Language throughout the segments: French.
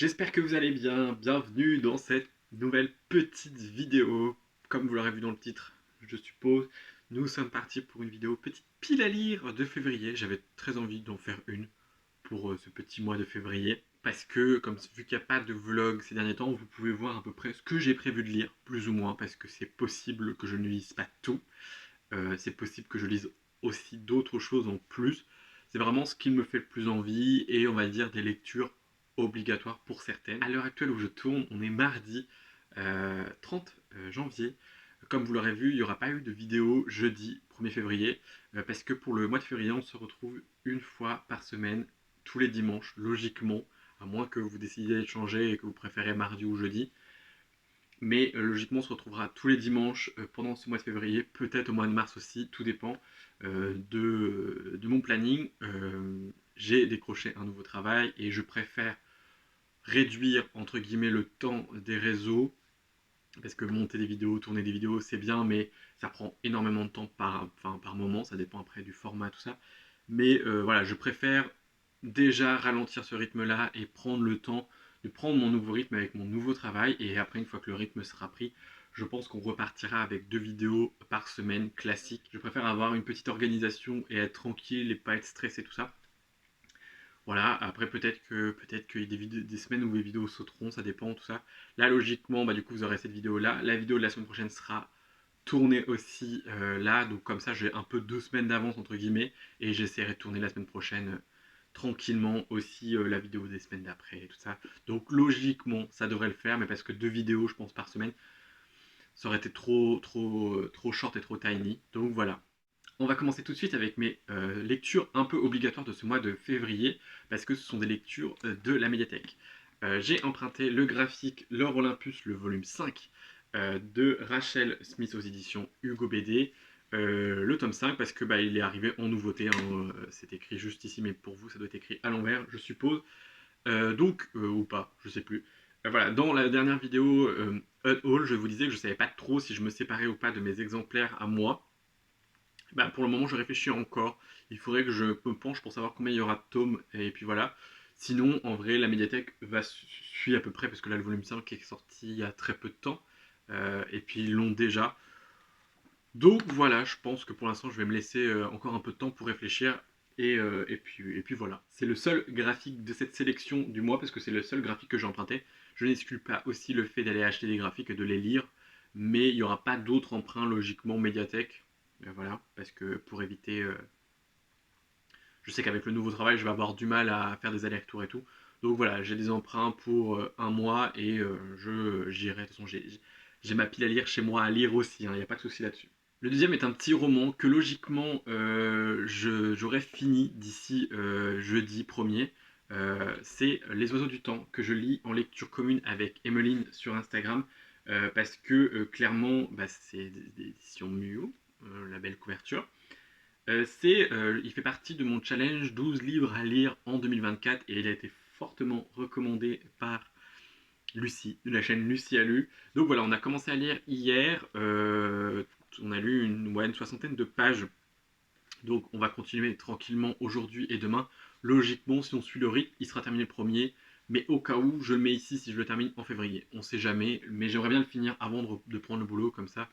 J'espère que vous allez bien, bienvenue dans cette nouvelle petite vidéo. Comme vous l'aurez vu dans le titre, je suppose, nous sommes partis pour une vidéo petite pile à lire de février. J'avais très envie d'en faire une pour ce petit mois de février. Parce que, vu qu'il n'y a pas de vlog ces derniers temps, vous pouvez voir à peu près ce que j'ai prévu de lire, plus ou moins, parce que c'est possible que je ne lise pas tout. C'est possible que je lise aussi d'autres choses en plus. C'est vraiment ce qui me fait le plus envie et on va dire des lectures obligatoires pour certaines. À l'heure actuelle où je tourne, on est mardi 30 janvier. Comme vous l'aurez vu, il n'y aura pas eu de vidéo jeudi 1er février parce que pour le mois de février, on se retrouve une fois par semaine, tous les dimanches, logiquement, à moins que vous décidiez de changer et que vous préférez mardi ou jeudi. Mais logiquement, on se retrouvera tous les dimanches pendant ce mois de février, peut-être au mois de mars aussi, tout dépend de mon planning. J'ai décroché un nouveau travail et je préfère réduire entre guillemets le temps des réseaux parce que monter des vidéos, tourner des vidéos, c'est bien, mais ça prend énormément de temps par moment, ça dépend après du format, tout ça. Mais voilà, je préfère déjà ralentir ce rythme-là et prendre le temps de prendre mon nouveau rythme avec mon nouveau travail. Et après, une fois que le rythme sera pris, je pense qu'on repartira avec 2 vidéos par semaine classiques. Je préfère avoir une petite organisation et être tranquille et pas être stressé, tout ça. Voilà, après peut-être qu'il y a des semaines où les vidéos sauteront, ça dépend, tout ça. Là, logiquement, du coup, vous aurez cette vidéo-là. La vidéo de la semaine prochaine sera tournée aussi là, donc comme ça, j'ai un peu 2 semaines d'avance, entre guillemets, et j'essaierai de tourner la semaine prochaine tranquillement aussi la vidéo des semaines d'après et tout ça. Donc logiquement, ça devrait le faire, mais parce que 2 vidéos, je pense, par semaine, ça aurait été trop short et trop tiny. Donc voilà. On va commencer tout de suite avec mes lectures un peu obligatoires de ce mois de février, parce que ce sont des lectures de la médiathèque. J'ai emprunté le graphique L'Or Olympus, le volume 5 de Rachel Smith aux éditions Hugo BD. Le tome 5 parce que il est arrivé en nouveauté, hein, c'est écrit juste ici, mais pour vous ça doit être écrit à l'envers, je suppose. Ou pas, je sais plus. Voilà, dans la dernière vidéo Unhaul, je vous disais que je savais pas trop si je me séparais ou pas de mes exemplaires à moi. Pour le moment, je réfléchis encore. Il faudrait que je me penche pour savoir combien il y aura de tomes. Et puis voilà. Sinon, en vrai, la médiathèque va suivre à peu près, parce que là, le volume 5 est sorti il y a très peu de temps. Et puis, ils l'ont déjà. Donc voilà, je pense que pour l'instant, je vais me laisser encore un peu de temps pour réfléchir. Et puis voilà. C'est le seul graphique de cette sélection du mois, parce que c'est le seul graphique que j'ai emprunté. Je n'exclus pas aussi le fait d'aller acheter des graphiques et de les lire. Mais il n'y aura pas d'autres emprunts logiquement médiathèque. Voilà, parce que pour éviter. Je sais qu'avec le nouveau travail, je vais avoir du mal à faire des allers-retours et tout. Donc voilà, j'ai des emprunts pour un mois et j'irai. De toute façon, j'ai ma pile à lire chez moi à lire aussi, il n'y a pas de souci là-dessus. Le deuxième est un petit roman que logiquement j'aurais fini d'ici jeudi 1er. C'est Les Oiseaux du Temps que je lis en lecture commune avec Emmeline sur Instagram parce que clairement c'est des éditions Muo, la belle couverture. Il fait partie de mon challenge 12 livres à lire en 2024 et il a été fortement recommandé par Lucie, de la chaîne Lucie a lu. Donc voilà, on a commencé à lire hier, on a lu une soixantaine de pages. Donc on va continuer tranquillement aujourd'hui et demain. Logiquement, si on suit le rythme, il sera terminé le premier. Mais au cas où, je le mets ici si je le termine en février. On sait jamais, mais j'aimerais bien le finir avant de prendre le boulot, comme ça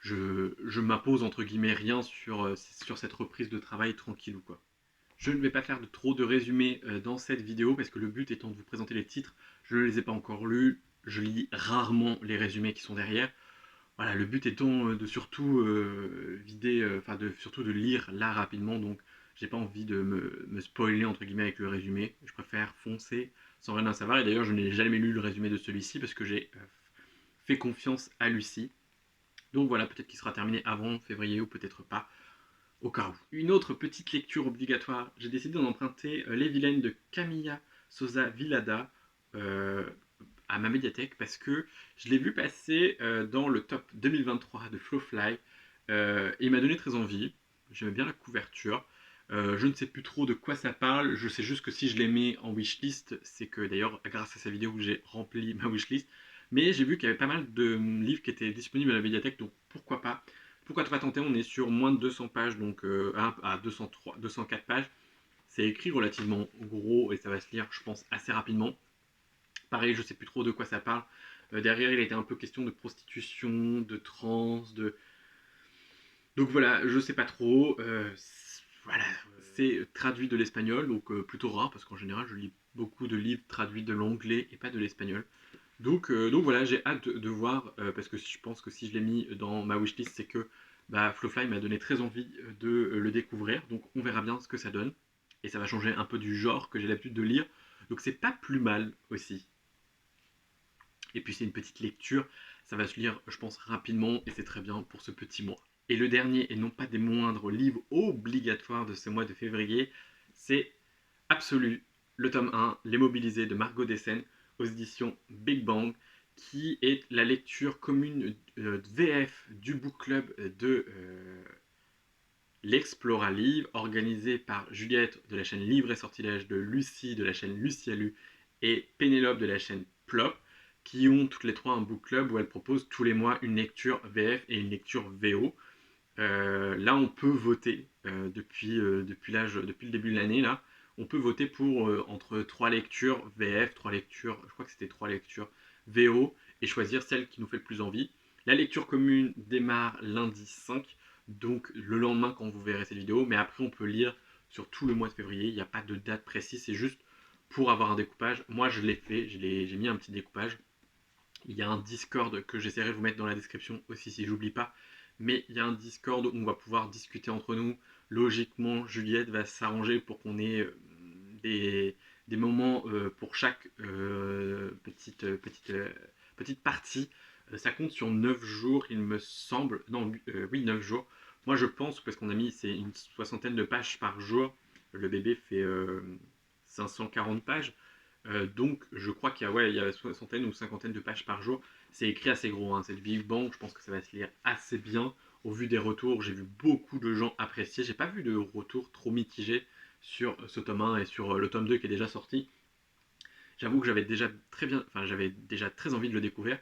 je m'impose entre guillemets rien sur cette reprise de travail tranquille ou quoi. Je ne vais pas faire trop de résumés dans cette vidéo parce que le but étant de vous présenter les titres, je ne les ai pas encore lus, je lis rarement les résumés qui sont derrière. Voilà, le but étant de surtout surtout de lire là rapidement, donc j'ai pas envie de me spoiler entre guillemets avec le résumé. Je préfère foncer sans rien à savoir. Et d'ailleurs, je n'ai jamais lu le résumé de celui-ci parce que j'ai fait confiance à Lucie. Donc voilà, peut-être qu'il sera terminé avant février ou peut-être pas, au cas où. Une autre petite lecture obligatoire, j'ai décidé d'en emprunter Les Vilaines de Camilla Sosa Villada à ma médiathèque parce que je l'ai vu passer dans le top 2023 de Flowfly et il m'a donné très envie. J'aimais bien la couverture. Je ne sais plus trop de quoi ça parle, je sais juste que si je les mets en wishlist, c'est que d'ailleurs grâce à sa vidéo j'ai rempli ma wishlist. Mais j'ai vu qu'il y avait pas mal de livres qui étaient disponibles à la médiathèque, donc pourquoi pas. Pourquoi pas tenter. On est sur moins de 200 pages, donc à 204 pages. C'est écrit relativement gros et ça va se lire, je pense, assez rapidement. pareil, je sais plus trop de quoi ça parle. Derrière, il était un peu question de prostitution, de trans, de... Donc voilà, je sais pas trop. Voilà, c'est traduit de l'espagnol, donc plutôt rare, parce qu'en général, je lis beaucoup de livres traduits de l'anglais et pas de l'espagnol. Donc voilà, j'ai hâte de voir, parce que je pense que si je l'ai mis dans ma wishlist, c'est que bah, Flowfly m'a donné très envie de le découvrir. Donc on verra bien ce que ça donne. Et ça va changer un peu du genre que j'ai l'habitude de lire. Donc c'est pas plus mal aussi. Et puis c'est une petite lecture, ça va se lire, je pense, rapidement, et c'est très bien pour ce petit mois. Et le dernier, et non pas des moindres, livre obligatoire de ce mois de février, c'est Absolu, le tome 1, Les Mobilisés de Margot Dessen, aux éditions Big Bang, qui est la lecture commune VF du book club de l'Explora Livre, organisé par Juliette de la chaîne Livre et Sortilège, de Lucie de la chaîne Lucia Lu et Pénélope de la chaîne Plop, qui ont toutes les trois un book club où elles proposent tous les mois une lecture VF et une lecture VO. Là, on peut voter depuis le début de l'année. Là, on peut voter pour entre 3 lectures VF, 3 lectures, je crois que c'était 3 lectures VO, et choisir celle qui nous fait le plus envie. La lecture commune démarre lundi 5, donc le lendemain quand vous verrez cette vidéo, mais après on peut lire sur tout le mois de février, il n'y a pas de date précise, c'est juste pour avoir un découpage. Moi je l'ai fait, j'ai mis un petit découpage. Il y a un Discord que j'essaierai de vous mettre dans la description aussi si j'oublie pas. Mais il y a un Discord où on va pouvoir discuter entre nous. Logiquement, Juliette va s'arranger pour qu'on ait des moments pour chaque petite partie. Ça compte sur 9 jours, il me semble. Non, oui, 9 jours. Moi, je pense, parce qu'on a mis, c'est une soixantaine de pages par jour. Le bébé fait 540 pages. Donc, je crois qu'il y a, ouais, il y a soixantaine ou cinquantaine de pages par jour. C'est écrit assez gros, hein. C'est le Big Bang. Je pense que ça va se lire assez bien. Au vu des retours, j'ai vu beaucoup de gens apprécier. J'ai pas vu de retours trop mitigés sur ce tome 1 et sur le tome 2 qui est déjà sorti. J'avoue que j'avais déjà très envie de le découvrir,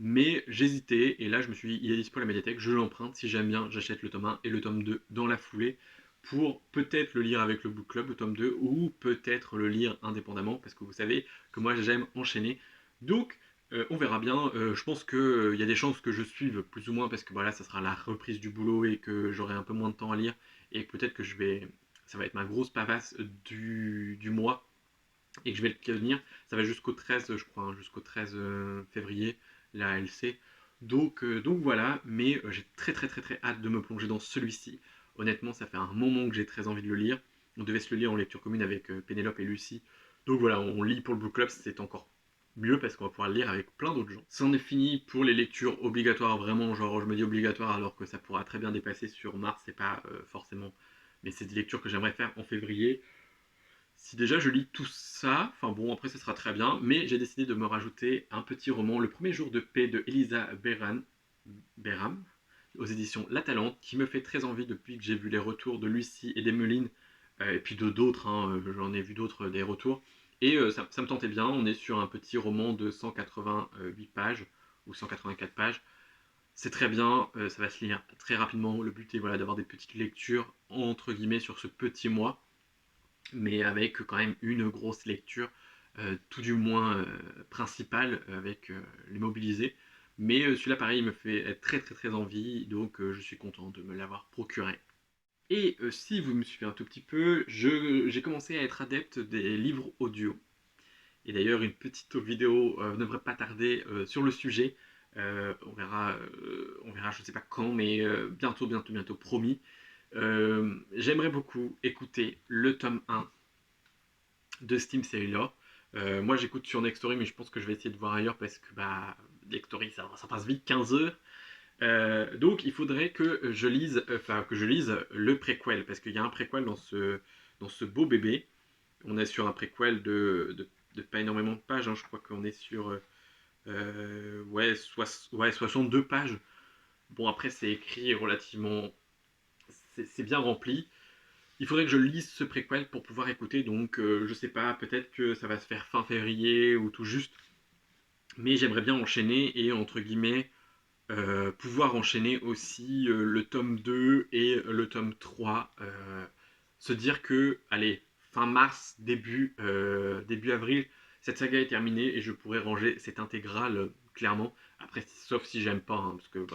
mais j'hésitais et là je me suis dit il est dispo à la médiathèque, je l'emprunte, si j'aime bien, j'achète le tome 1 et le tome 2 dans la foulée pour peut-être le lire avec le book club, le tome 2, ou peut-être le lire indépendamment, parce que vous savez que moi j'aime enchaîner. Donc on verra bien. Je pense qu'il y a des chances que je suive plus ou moins parce que voilà, ça sera la reprise du boulot et que j'aurai un peu moins de temps à lire et peut-être que ça va être ma grosse pavasse du mois et que je vais le tenir. Ça va jusqu'au 13, je crois, hein, jusqu'au 13 février, la ALC. Donc voilà, mais j'ai très hâte de me plonger dans celui-ci. Honnêtement, ça fait un moment que j'ai très envie de le lire. On devait se le lire en lecture commune avec Pénélope et Lucie. Donc voilà, on lit pour le book club, c'est encore mieux parce qu'on va pouvoir le lire avec plein d'autres gens. C'en est fini pour les lectures obligatoires, vraiment, genre je me dis obligatoire alors que ça pourra très bien dépasser sur mars, c'est pas forcément, mais c'est des lectures que j'aimerais faire en février. Si déjà je lis tout ça, enfin bon, après ce sera très bien, mais j'ai décidé de me rajouter un petit roman, Le premier jour de paix de Elisa Beram, aux éditions La Talente, qui me fait très envie depuis que j'ai vu les retours de Lucie et d'Emeline, et puis de d'autres, hein, j'en ai vu d'autres des retours, et ça me tentait bien. On est sur un petit roman de 188 pages, ou 184 pages, c'est très bien, ça va se lire très rapidement, le but est voilà, d'avoir des petites lectures, entre guillemets, sur ce petit mois, mais avec quand même une grosse lecture, tout du moins principale, avec les mobilisés. Mais celui-là, pareil, il me fait très envie, donc je suis content de me l'avoir procuré. Et si vous me suivez un tout petit peu, j'ai commencé à être adepte des livres audio. Et d'ailleurs, une petite vidéo ne devrait pas tarder sur le sujet. On verra, je ne sais pas quand, mais bientôt, promis. J'aimerais beaucoup écouter le tome 1 de Steam Sailor. Moi j'écoute sur Nextory, mais je pense que je vais essayer de voir ailleurs parce que bah, Nextory ça passe vite, 15 heures. Donc il faudrait que je lise le préquel, parce qu'il y a un préquel dans ce beau bébé. On est sur un préquel de pas énormément de pages, hein. Je crois qu'on est sur ouais, 62 pages. Bon, après c'est écrit relativement, c'est bien rempli. Il faudrait que je lise ce préquel pour pouvoir écouter, donc je sais pas, peut-être que ça va se faire fin février ou tout juste, mais j'aimerais bien enchaîner et entre guillemets pouvoir enchaîner aussi le tome 2 et le tome 3. Se dire que, allez, fin mars, début avril, cette saga est terminée et je pourrais ranger cette intégrale clairement. Après, sauf si j'aime pas, hein, parce que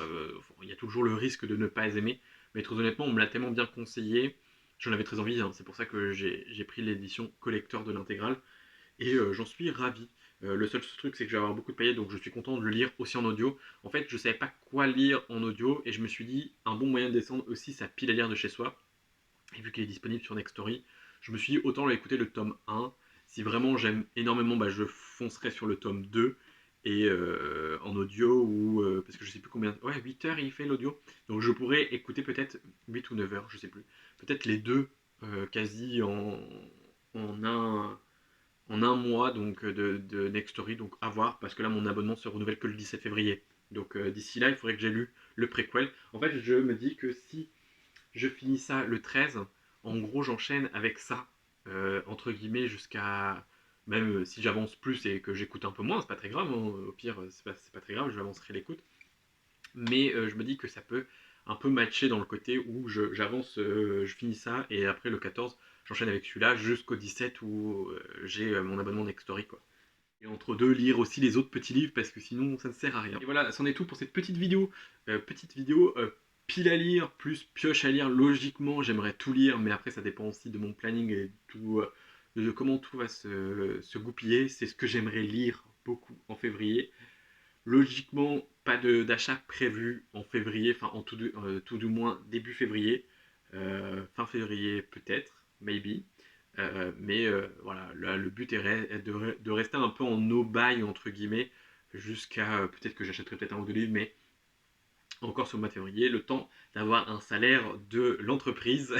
il y a toujours le risque de ne pas aimer. Mais très honnêtement, on me l'a tellement bien conseillé, j'en avais très envie, hein, c'est pour ça que j'ai pris l'édition collector de l'intégrale et j'en suis ravi. Le seul truc, c'est que je vais avoir beaucoup de paillettes, donc je suis content de le lire aussi en audio. En fait, je savais pas quoi lire en audio, et je me suis dit, un bon moyen de descendre aussi sa pile à lire de chez soi, et vu qu'il est disponible sur Nextory, je me suis dit, autant écouter le tome 1. Si vraiment j'aime énormément, je foncerai sur le tome 2, et en audio, ou parce que je sais plus combien, ouais, 8 heures il fait l'audio, donc je pourrais écouter peut-être 8 ou 9 heures, je sais plus, peut-être les deux quasi en un mois donc de Nextory, donc à voir, parce que là mon abonnement se renouvelle que le 17 février. Donc d'ici là, il faudrait que j'ai lu le préquel. En fait, je me dis que si je finis ça le 13, en gros j'enchaîne avec ça, entre guillemets, jusqu'à... Même si j'avance plus et que j'écoute un peu moins, c'est pas très grave, hein. Au pire, c'est pas très grave, je avancerai l'écoute. Mais je me dis que ça peut un peu matcher dans le côté où j'avance, je finis ça, et après le 14, j'enchaîne avec celui-là jusqu'au 17 où j'ai mon abonnement Nextory, quoi. Et entre deux, lire aussi les autres petits livres parce que sinon ça ne sert à rien. Et voilà, c'en est tout pour cette petite vidéo. Pile à lire plus pioche à lire. Logiquement, j'aimerais tout lire, mais après ça dépend aussi de mon planning et tout, de comment tout va se goupiller. C'est ce que j'aimerais lire beaucoup en février. Logiquement, pas d'achat prévu en février, enfin tout du moins début février. Fin février peut-être, maybe. Mais voilà, là, le but est de rester un peu en no-buy, entre guillemets, jusqu'à peut-être que j'achèterai peut-être un ou deux livres, mais encore sur le mois de février, le temps d'avoir un salaire de l'entreprise,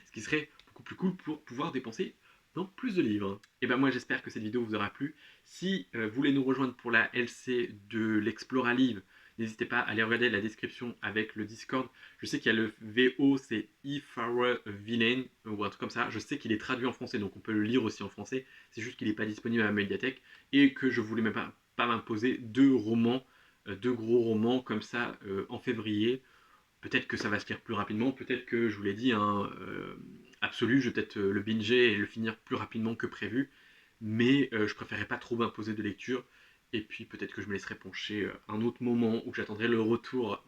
ce qui serait beaucoup plus cool pour pouvoir dépenser dans plus de livres. Et ben moi j'espère que cette vidéo vous aura plu. Si vous voulez nous rejoindre pour la LC de l'Explora Live, n'hésitez pas à aller regarder la description avec le Discord. Je sais qu'il y a le VO, c'est If I Were a Villain, ou un truc comme ça. Je sais qu'il est traduit en français, donc on peut le lire aussi en français. C'est juste qu'il n'est pas disponible à la médiathèque, et que je voulais même pas m'imposer deux romans, deux gros romans comme ça en février. Peut-être que ça va se lire plus rapidement, peut-être que, je vous l'ai dit, hein, Absolu, je vais peut-être le binger et le finir plus rapidement que prévu, mais je préférerais pas trop m'imposer de lecture, et puis peut-être que je me laisserai pencher un autre moment où j'attendrai le retour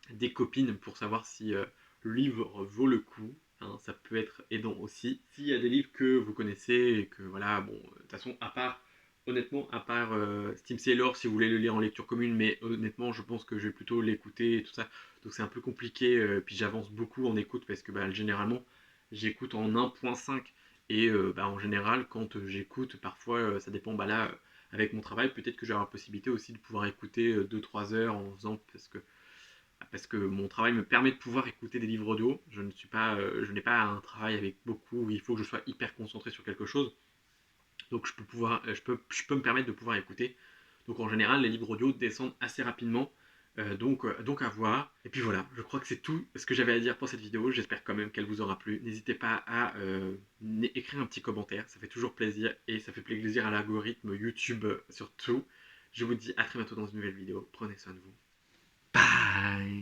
des copines pour savoir si le livre vaut le coup, hein, ça peut être aidant aussi. S'il y a des livres que vous connaissez et que voilà, bon, de toute façon, honnêtement, à part Steam Sailor, si vous voulez le lire en lecture commune, mais honnêtement, je pense que je vais plutôt l'écouter et tout ça, donc c'est un peu compliqué, puis j'avance beaucoup en écoute parce que généralement, j'écoute en 1.5 et en général, quand j'écoute, parfois, ça dépend, là, avec mon travail, peut-être que j'aurai la possibilité aussi de pouvoir écouter 2-3 heures en faisant, parce que mon travail me permet de pouvoir écouter des livres audio. Je n'ai pas un travail avec beaucoup où il faut que je sois hyper concentré sur quelque chose. Donc je peux me permettre de pouvoir écouter. Donc en général, les livres audio descendent assez rapidement. Donc à voir. Et puis voilà, je crois que c'est tout ce que j'avais à dire pour cette vidéo. J'espère quand même qu'elle vous aura plu. N'hésitez pas à écrire un petit commentaire. Ça fait toujours plaisir et ça fait plaisir à l'algorithme YouTube surtout. Je vous dis à très bientôt dans une nouvelle vidéo. Prenez soin de vous. Bye.